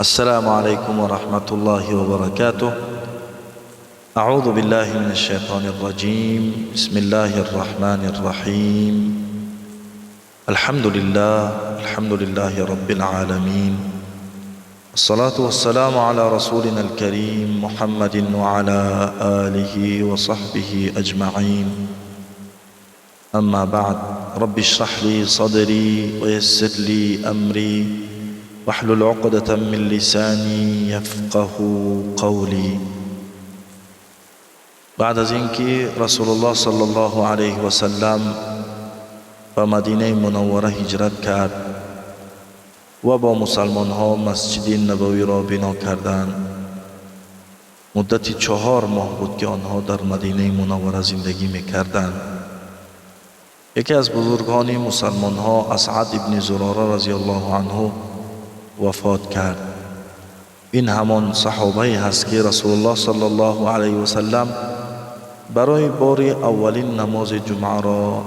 السلام عليكم ورحمة الله وبركاته. أعوذ بالله من الشيطان الرجيم. بسم الله الرحمن الرحيم. الحمد لله رب العالمين، الصلاة والسلام على رسولنا الكريم محمد وعلى آله وصحبه أجمعين. أما بعد، رب اشرح لي صدري ويسر لي أمري واحلل عقدة من لسانی یفقه قولی. بعد از اینکه رسول الله صلی الله علیه و سلم به مدینه منوره هجرت کرد و با مسلمان ها مسجد نبوی را بنا کردند، مدت 4 ماه بود که آنها در مدینه منوره زندگی میکردند. یکی از بزرگان مسلمان ها، اسعد ابن زراره رضی الله عنه، وفات کرد. این همان صحابه هست که رسول الله صلی الله علیه و سلم برای بار اولین نماز جمعه را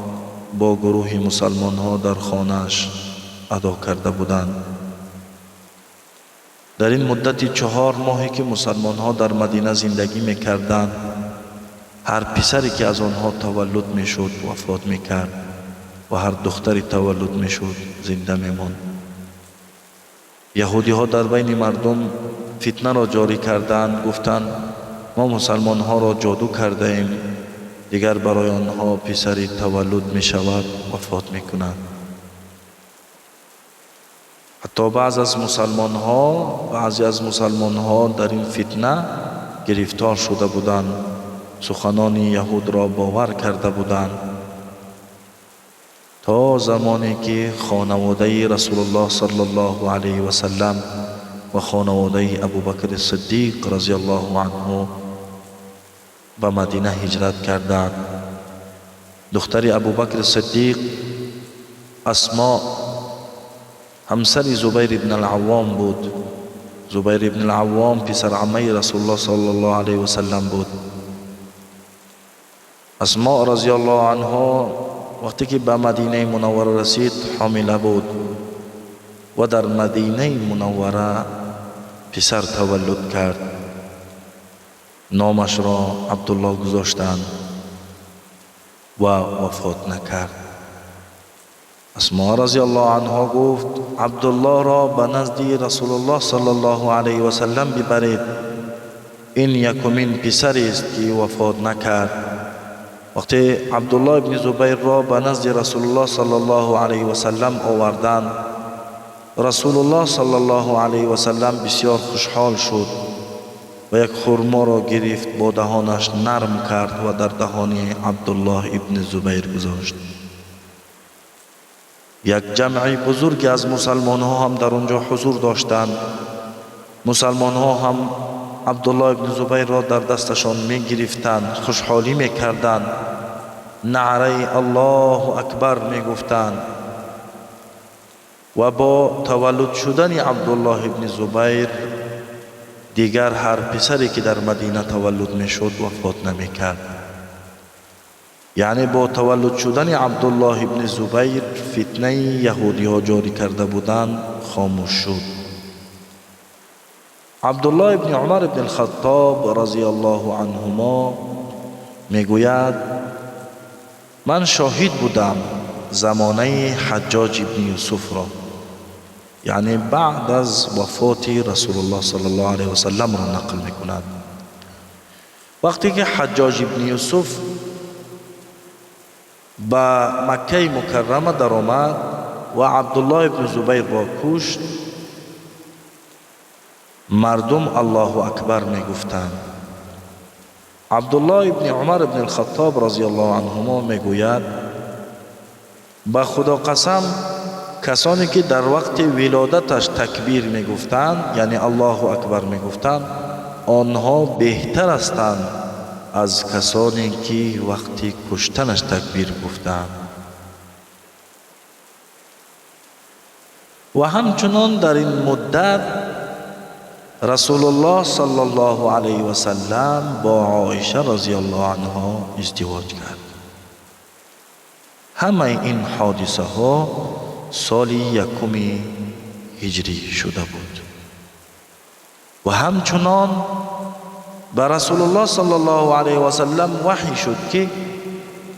با گروه مسلمان ها در خانه‌اش ادا کرده بودند. در این مدت 4 ماهی که مسلمان ها در مدینه زندگی میکردند، هر پسری که از آنها تولد میشد وفات میکرد و هر دختری تولد میشد زنده میماند. یهودی ها در بین مردم فتنه را جاری کردند، گفتند ما مسلمان ها را جادو کرده ایم، دیگر برای آنها پسری تولد می شود وفات می کنند. حتی بعضی از مسلمان ها در این فتنه گرفتار شده بودند، سخنان یهود را باور کرده بودند، تا زمانی که خانواده رسول الله صلی الله علیه و سلم و خانواده ابوبکر صدیق رضی الله عنه به مدینه هجرت کردند. دختر ابوبکر صدیق اسماء همسر زبیر ابن العوام بود. زبیر ابن العوام پسر عمه رسول الله صلی الله علیه و سلم بود. اسماء رضی الله عنها وقتی که به مدینه منوره رسید حامله بود و در مدینه منوره پسر تولد کرد. نامش را عبدالله گذاشتند و وفات نکرد. اسماء رضی الله عنها گفت عبدالله را به نزد رسول الله صلی الله علیه و سلم ببرید، این یکمین پسری است که وفات نکرد. وقتی عبدالله ابن زبیر را به نزد رسول الله صلی الله علیه و سلم آوردند، رسول الله صلی الله علیه و سلم بسیار خوشحال شد و یک خرما را گرفت، با دهانش نرم کرد و در دهان عبدالله ابن زبیر گذاشت. یک جمعی بزرگ از مسلمان ها هم در آنجا حضور داشتند. مسلمان ها هم عبدالله ابن زبیر را در دستشان می گرفتند، خوشحالی می کردند، نعره الله اکبر می گفتند و با تولد شدن عبدالله ابن زبیر دیگر هر پسری که در مدینه تولد می شد وفات نمی کرد. یعنی با تولد شدن عبدالله ابن زبیر فتنه یهودی ها جاری کرده بودند خاموش شد. عبدالله ابن عمر ابن الخطاب رضی الله عنهما میگوید من شاهد بودم زمانه حجاج ابن یوسف را، یعنی بعد از وفات رسول الله صلی الله علیه و سلم را نقل میکند. وقتی که حجاج ابن یوسف به مکه مکرمه در آمد و عبدالله ابن زبیر را کشت، مردم الله اکبر می گفتند. عبدالله ابن عمر ابن الخطاب رضی الله عنهما می گوید به خدا قسم کسانی که در وقت ولادتش تکبیر می گفتند، یعنی الله اکبر می گفتند، آنها بهتر هستند از کسانی که وقتی کشتنش تکبیر گفتند. و همچنان در این مدت رسول الله صلی الله علیه و سلم با عایشه رضی الله عنها ازدواج کرد. همه این حادثه ها سال 1 هجری شده بود. و همچنان به رسول الله صلی الله علیه و سلم وحی شد که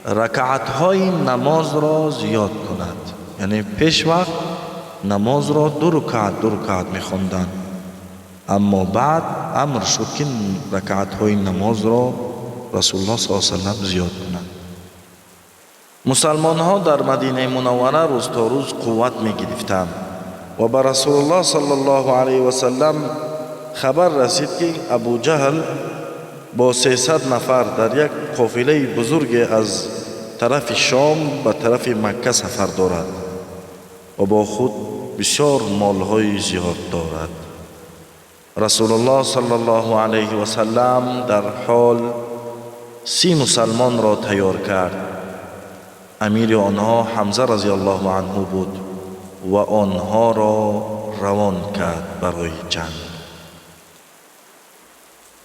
رکعت‌های نماز را زیاد کند، یعنی پیش وقت نماز را 2 رکعت می‌خواندند، اما بعد امر شد که رکعت‌های نماز را رسول الله صلی الله علیه و سلم زیاد کنند. مسلمان ها در مدینه منوره روز تا روز قوت می‌گرفتند و به رسول الله صلی الله علیه و سلم خبر رسید که ابو جهل با 300 نفر در یک قافله بزرگ از طرف شام به طرف مکه سفر دارد و با خود بسیار مالهای زیاد دارد. رسول الله صلی الله علیه و سلم در حال 30 مسلمان را تیار کرد. امیر آنها حمزه رضی الله عنه بود و آنها را روان کرد برای جنگ.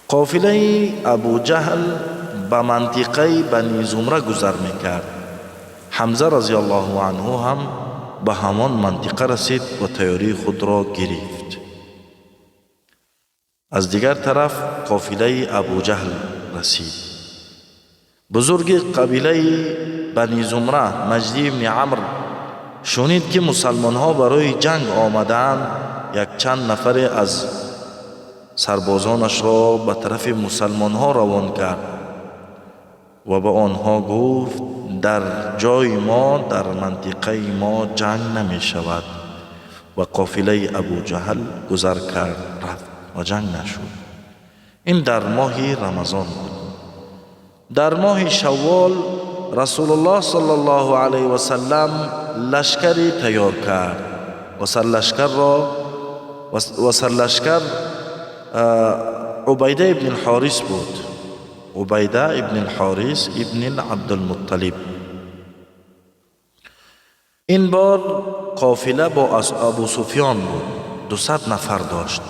قافله ابو جهل به منطقه بنی زمره گذر میکرد. حمزه رضی الله عنه هم به همان منطقه رسید و تیاری خود را گرفت. از دیگر طرف قافله ابو جهل رسید. بزرگ قبیله بنی زمره مجدی ابن عمرو شنید که مسلمان ها برای جنگ آمدند. یک چند نفر از سربازانش را به طرف مسلمان ها روان کرد و به آنها گفت در جای ما، در منطقه ما جنگ نمی شود. و قافله ابو جهل گذر کرد رفت و جنگ نشد. این در ماه رمضان بود. در ماه شوال رسول الله صلی الله علیه و سلم لشکری تیار کرد و سرلشکر عبیده ابن الحارث بود. عبیده ابن الحارث ابن عبدالمطلب. این بار قافله با ابو سفیان بود. 200 نفر داشت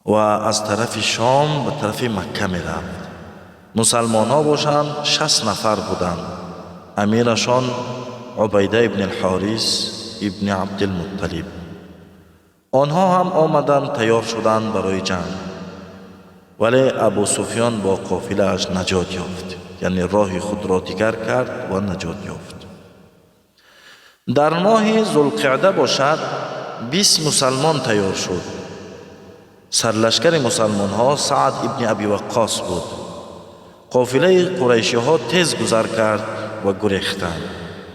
و از طرف شام به طرف مکه می رفت. مسلمان ها باشند 60 نفر بودند. امیرشان عبیده ابن الحارث ابن عبدالمطلب. آنها هم آمدند، تیار شدند برای جنگ، ولی ابو سفیان با قافله اش نجات یافت، یعنی راه خود را دیگر کرد و نجات یافت. در ماه ذوالقعده باشد 20 مسلمان تیار شد. سرلشکر مسلمان ها سعد ابن ابی وقاص بود. قافله قریشی ها تیز گذر کرد و گریختند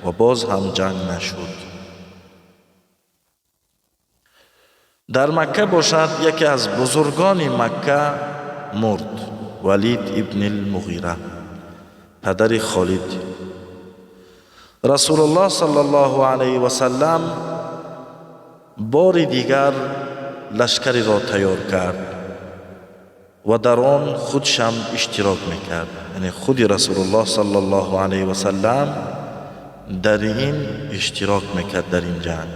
و باز هم جنگ نشد. در مکه باشد یکی از بزرگان مکه مرد، ولید ابن المغیره، پدر خالد. رسول الله صلی الله علیه و سلم بار دیگر لشکری را تیار کرد و در آن خودشم اشتراک میکرد، یعنی خود رسول الله صلی الله علیه و سلم در این اشتراک میکرد در این جنگ.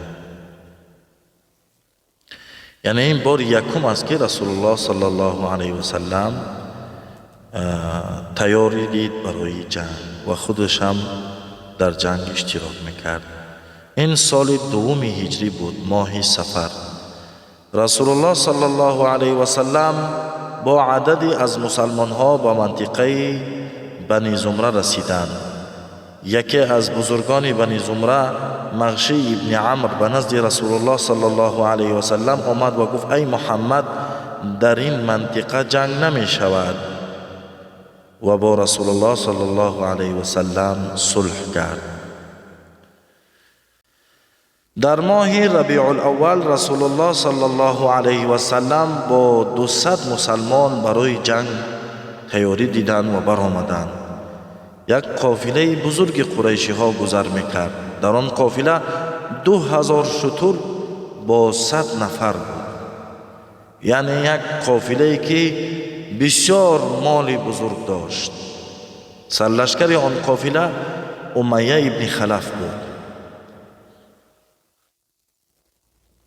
یعنی این بار یکم است که رسول الله صلی الله علیه و سلم تیاری دید برای جنگ و خودش هم در جنگ اشتراک میکرد. این سال 2 هجری بود، ماه صفر. رسول الله صلی الله علیه و سلم با عددی از مسلمان ها به منطقه بنی زمره رسیدند. یکی از بزرگان بنی زمره مغشی ابن عمرو به نزد رسول الله صلی الله علیه و سلم آمد و گفت ای محمد، در این منطقه جنگ نمی شود، و با رسول الله صلی الله علیه و سلم صلح کرد. در ماه ربیع الاول رسول الله صلی الله علیه و سلم با 200 مسلمان برای جنگ تیاری دیدند و برآمدند. یک قافله بزرگ قریشی ها گذر میکرد. در آن قافله 2000 شتر با 100 نفر بود، یعنی یک قافله که بسیار مال بزرگ داشت. سرلشکر آن قافله امیه ابن خلف بود.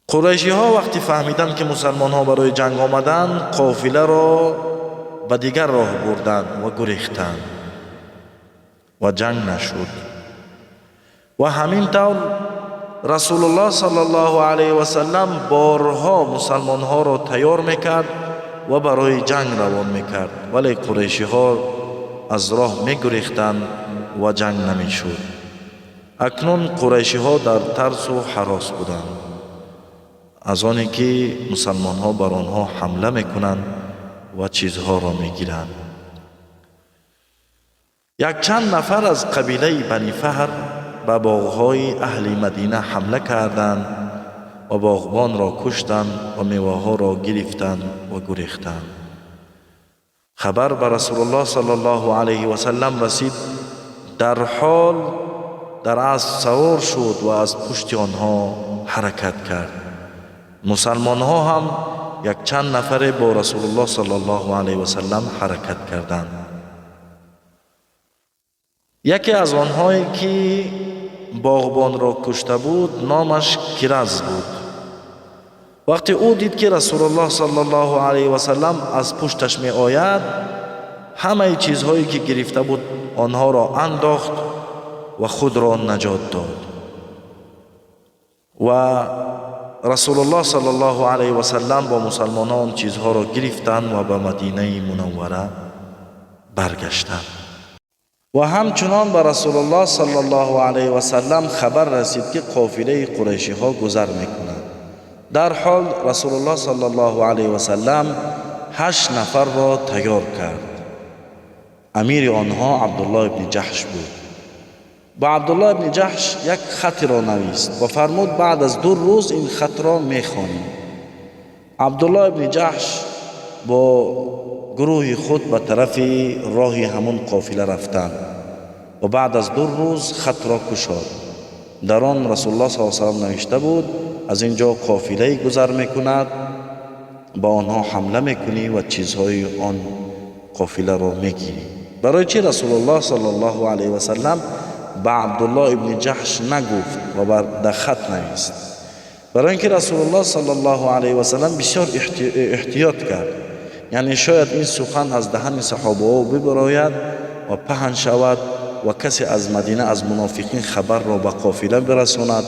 قریشی ها وقتی فهمیدند که مسلمان ها برای جنگ آمدند، قافله را به دیگر راه بردند و گریختند و جنگ نشد. و همین طور رسول الله صلی الله علیه و سلم بارها مسلمان ها را تیار میکرد و برای جنگ روان میکرد، ولی قریشی ها از راه میگریختند و جنگ نمیشد. اکنون قریشی ها در ترس و هراس بودند از آنی که مسلمان ها بر آنها حمله میکنند و چیزها را میگیرند. یک چند نفر از قبیله بنی فهر به باغهای اهل مدینه حمله کردند و باغبان را کشتند و میوه ها را گرفتند و گریختند. خبر به رسول الله صلی الله علیه و سلم رسید. در حال در اسب سوار شد و از پشت آنها حرکت کرد. مسلمان ها هم یک چند نفر با رسول الله صلی الله علیه و سلم حرکت کردند. یکی از آنهایی که باغبان را کشته بود نامش کرز بود. وقتی او دید که رسول الله صلی الله علیه و سلم از پشتش می آید، همه چیزهایی که گرفته بود آنها را انداخت و خود را نجات داد. و رسول الله صلی الله علیه و سلم با مسلمانان چیزها را گرفتند و به مدینه منوره برگشتند. و همچنان به رسول الله صلی الله علیه و سلم خبر رسید که قافله قریشی ها گذر میکنند. در حال رسول الله صلی الله علیه و سلم 8 نفر را تیار کرد. امیر آنها عبدالله ابن جحش بود. با عبدالله ابن جحش یک خط را نویست و فرمود بعد از 2 روز این خط را میخوانیم. عبدالله ابن جحش با گروه خود به طرف راه همون قافله رفتند و بعد از 2 روز خط را گشاد. در آن رسول الله صلی الله علیه و سلم نوشته بود از اینجا قافله گذر میکند، با آنها حمله میکنی و چیزهای آن قافله را میگیری. برای چی رسول الله صلی الله علیه و سلم به عبدالله ابن جحش نگفت و در خط نویست؟ برای اینکه رسول الله صلی الله علیه و سلم بسیار احتیاط کرد، یعنی شاید این سخن از دهن صحابه ها ببراید و پهن شود و کسی از مدینه از منافقین خبر را به قافله برساند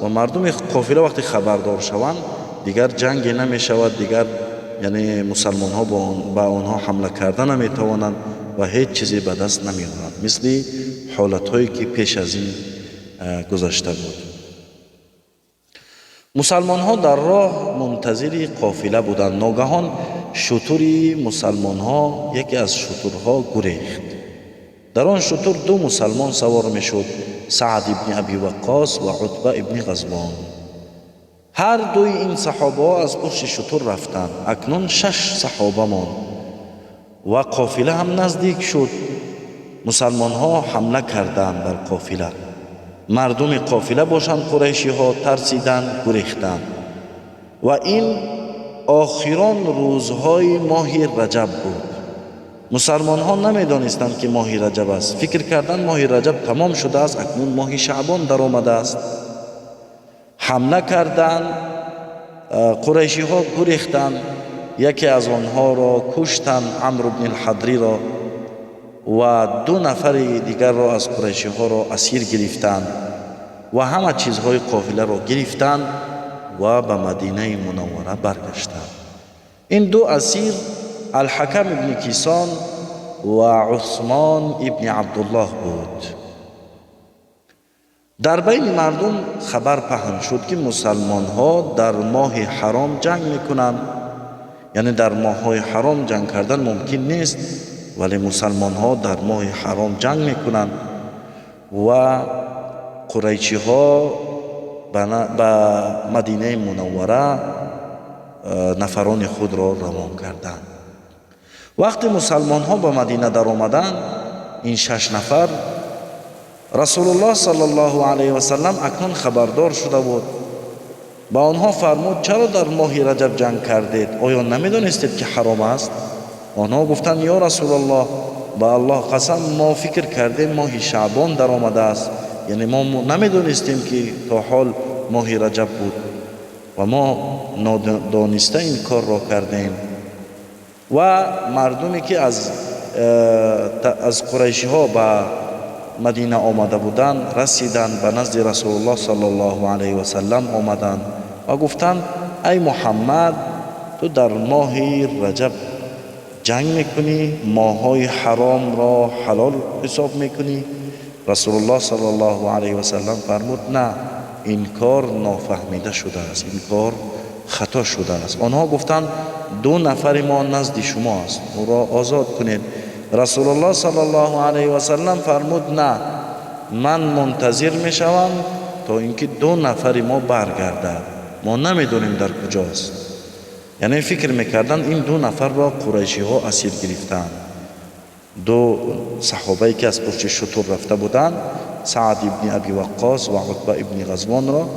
و مردم قافله وقتی خبردار شوند دیگر جنگ نمی شود، دیگر یعنی مسلمان ها با آنها حمله کردن نمی توانند و هیچ چیزی به دست نمی آورند، مثل حالت هایی که پیش از این گذشته بود. مسلمان ها در راه منتظر قافله بودند. ناگهان شتری مسلمان ها یکی از شترها گریخت. در آن شتر 2 مسلمان سوار می شد، سعد ابن ابی وقاص و عتبه ابن غزوان. هر دوی این صحابه از پشت شتر رفتند. اکنون 6 صحابه ماند و قافله هم نزدیک شد. مسلمان ها حمله کردند بر قافله. مردم قافله باشند قریشی ها ترسیدند، گریختند. و این آخران روزهای ماه رجب بود. مسلمان ها نمیدانستند که ماه رجب است. فکر کردند ماه رجب تمام شده است، اکنون ماه شعبان در آمده است. حمله کردند، قریشی ها گریختند. یکی از آنها را کشتند، عمرو بن الحضری را، و 2 نفر دیگر را از قریشی ها را اسیر گرفتند و همه چیزهای قافله را گرفتند و به مدینه منوره برگشتند. این 2 اسیر الحکم ابن کیسان و عثمان ابن عبدالله بود. در بین مردم خبر پهن شد که مسلمان ها در ماه حرام جنگ میکنند، یعنی در ماه های حرام جنگ کردن ممکن نیست، ولی مسلمان ها در ماه حرام جنگ میکنند و قریشی ها به مدینه منوره نفران خود را روان کردند. وقتی مسلمان ها به مدینه در آمدند، این 6 نفر، رسول الله صلی الله علیه و سلم اکنون خبردار شده بود. با آنها فرمود چرا در ماه رجب جنگ کردید؟ آیا نمیدانستید که حرام است؟ آنها گفتند یا رسول الله، با الله قسم ما فکر کردیم ماه شعبان در آمده است، یعنی ما نمیدانستیم که تا حال ماه رجب بود و ما نادانسته این کار را کردیم. و مردمی که از قریشی ها به مدینه آمده بودند رسیدند به نزد رسول الله صلی الله علیه و سلم آمدند و گفتند ای محمد تو در ماه رجب جنگ میکنی، ماههای حرام را حلال حساب میکنی؟ رسول الله صلی الله علیه و سلم فرمود نه، این کار نافهمیده شده است، این کار خطا شده است. آنها گفتند 2 نفر ما نزد شما است، او را آزاد کنید. رسول الله صلی الله علیه و سلم فرمود نه، من منتظر میشوم تا اینکه 2 نفر ما برگردد، ما نمیدونیم در کجاست. یعنی فکر میکردن این 2 نفر را قریشی ها اسیر گرفتند. 2 صحابه‌ای که از پشت شتر رفته بودند، سعد ابن ابی وقاص و عتبه ابن غزوان را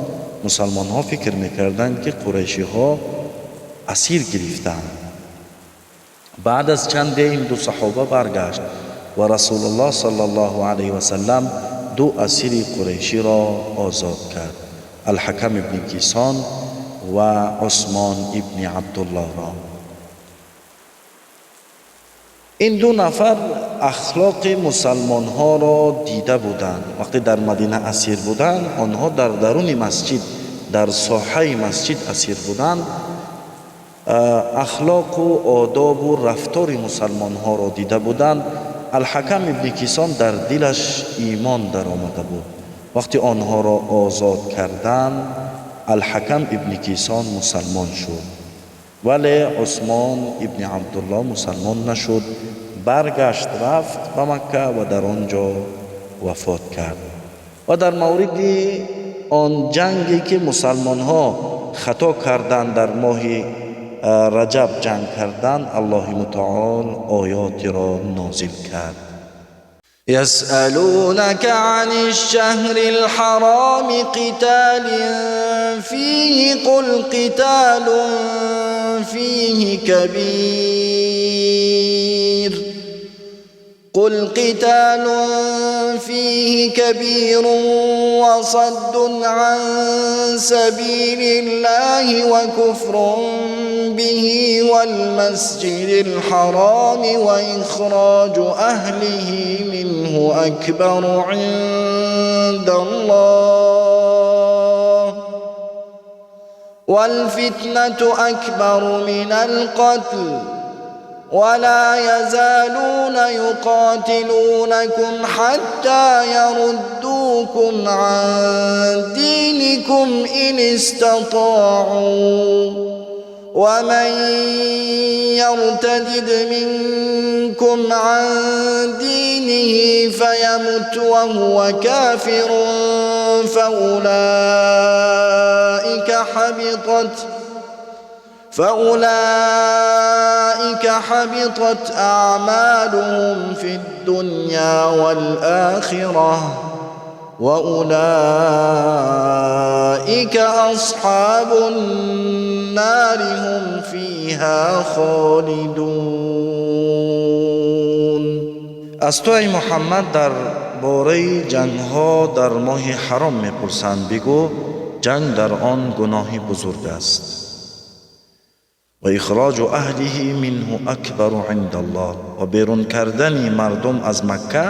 مسلمان ها فکر میکردند که قریشی ها اسیر گرفتند. بعد از چند این 2 صحابه برگشت و رسول الله صلی الله علیه و سلم 2 اسیر قریشی را آزاد کرد، الحکم ابن کیسان و عثمان ابن عبدالله را. این 2 نفر اخلاق مسلمان ها را دیده بودند. وقتی در مدینه اسیر بودند، آنها در درون مسجد، در ساحه مسجد اسیر بودند، اخلاق و آداب و رفتار مسلمان ها را دیده بودند. الحکم ابن کیسان در دلش ایمان در آمده بود. وقتی آنها را آزاد کردند، الحکم ابن کیسان مسلمان شد، ولی عثمان ابن عبدالله مسلمان نشد، برگشت رفت به مکه و در آنجا وفات کرد. و در مورد آن جنگی که مسلمان ها خطا کردند در ماه رجب جنگ کردند، الله متعال آیاتی را نازل کرد. يسألونك عن الشهر الحرام قتال فيه قل قتال فيه كبير وصد عن سبيل الله وكفر به والمسجد الحرام وإخراج أهله منه أكبر عند الله والفتنة أكبر من القتل ولا يزالون يقاتلونكم حتى يردوكم عن دينكم إن استطاعوا ومن يرتد منكم عن دينه فيمت وهو كافر فأولئك حبطت أعمالهم في الدنيا والآخرة وأولئك أصحاب النار هم فيها خالدون. از تو ای محمد در باره جنگ ها در ماه حرام میپرسند، بگو جنگ در آن گناهی بزرگ است و اخراج اهله منه اکبر عند الله، و بیرون کردن مردم از مکه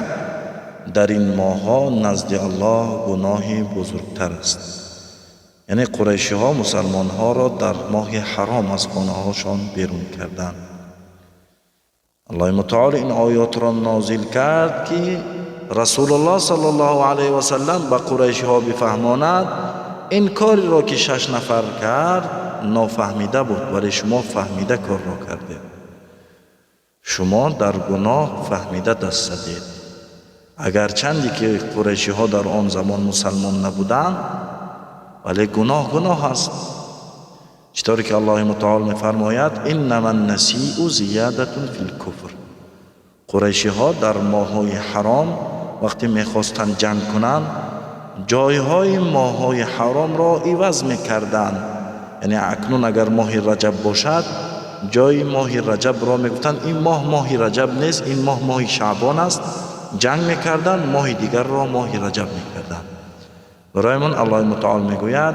در این ماه ها نزد الله گناهی بزرگتر است. یعنی قریشی ها مسلمان ها را در ماه حرام از خانه هاشان بیرون کردند. الله متعال این آیات را نازل کرد که رسول الله صلی الله علیه و سلم به قریشی ها بفهماند این کاری را که 6 نفر کرد نافهمیده بود، ولی شما فهمیده کار را کرده. شما در گناه فهمیده دست زدید. اگر چندی که قریشی ها در آن زمان مسلمان نبودند، ولی گناه است. چطوری که الله متعال میفرماید انما النسیء زیادة فی الکفر. قریشی ها در ماه‌های حرام وقتی میخواستند جنگ کنند، جایهای ماه‌های حرام را عوض میکردند. یعنی اکنون اگر ماه رجب باشد، جای ماه رجب را میگفتند این ماه رجب نیست، این ماه شعبان است، جنگ میکردند، ماه دیگر را ماه رجب میکردند. برای من الله متعال میگوید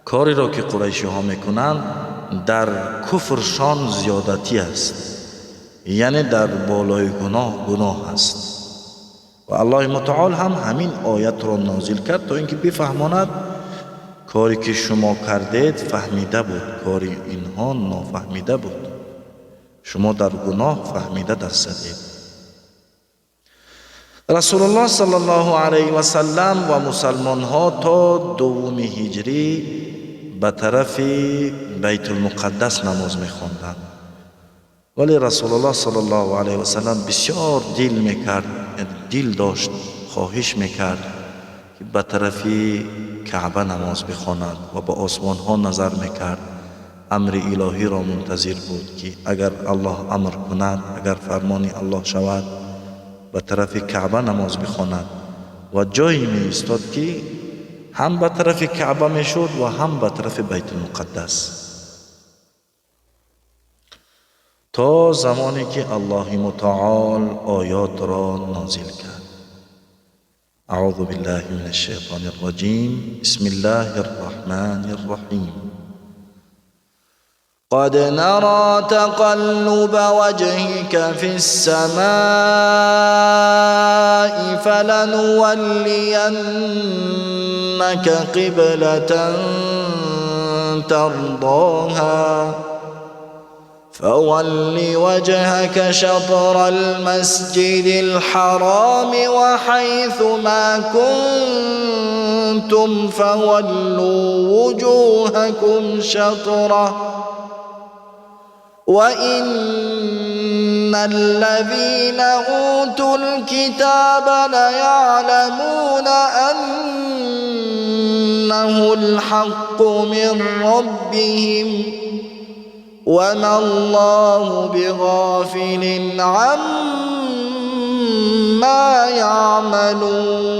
کاری را که قریشی ها میکنند در کفرشان زیادتی است، یعنی در بالای گناه است. و الله متعال هم همین آیت را نازل کرد تا اینکه بفهماند کاری که شما کردید فهمیده بود، کاری اینها نافهمیده بود، شما در گناه فهمیده دستید. رسول الله صلی الله علیه و سلم و مسلمان ها تا دوم هجری به طرف بیت المقدس نماز می‌خواندند، ولی رسول الله صلی الله علیه و سلم بسیار دل داشت، خواهش میکرد که به طرف کعبه نماز بخواند و به آسمان ها نظر میکرد. امر الهی را منتظر بود که اگر الله امر کند، اگر فرمان الله شود، به طرف کعبه نماز بخواند و جایی می ایستاد که هم به طرف کعبه میشد و هم به طرف بیت المقدس، تا زمانی که الله متعال آیات را نازل کرد. اعوذ بالله من الشیطان الرجیم. بسم الله الرحمن الرحیم. قد نرى تقلب وجهك في السماء فلنولينك قبلة ترضاها فول وجهك شطر المسجد الحرام وحيث ما كنتم فولوا وجوهكم شطره وإن الذين أوتوا الكتاب ليعلمون أنه الحق من ربهم وما الله بغافل عما يعملون.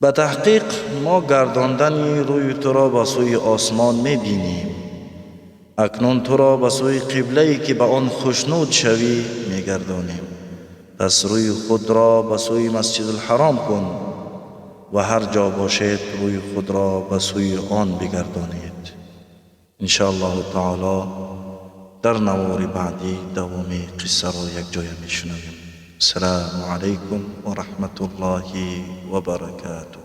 به تحقیق ما گرداندن روی تو را به سوی آسمان می‌بینیم. اکنون تو را به سوی قبله‌ای که به آن خوشنود شوی می‌گردانیم. پس روی خود را به سوی مسجد الحرام کن و هر جا باشید روی خود را به سوی آن بگردانید. ان شاء الله تعالی در نوار بعدی دوام قصه را یک جای میشنویم. السلام علیکم و رحمت الله و برکاته.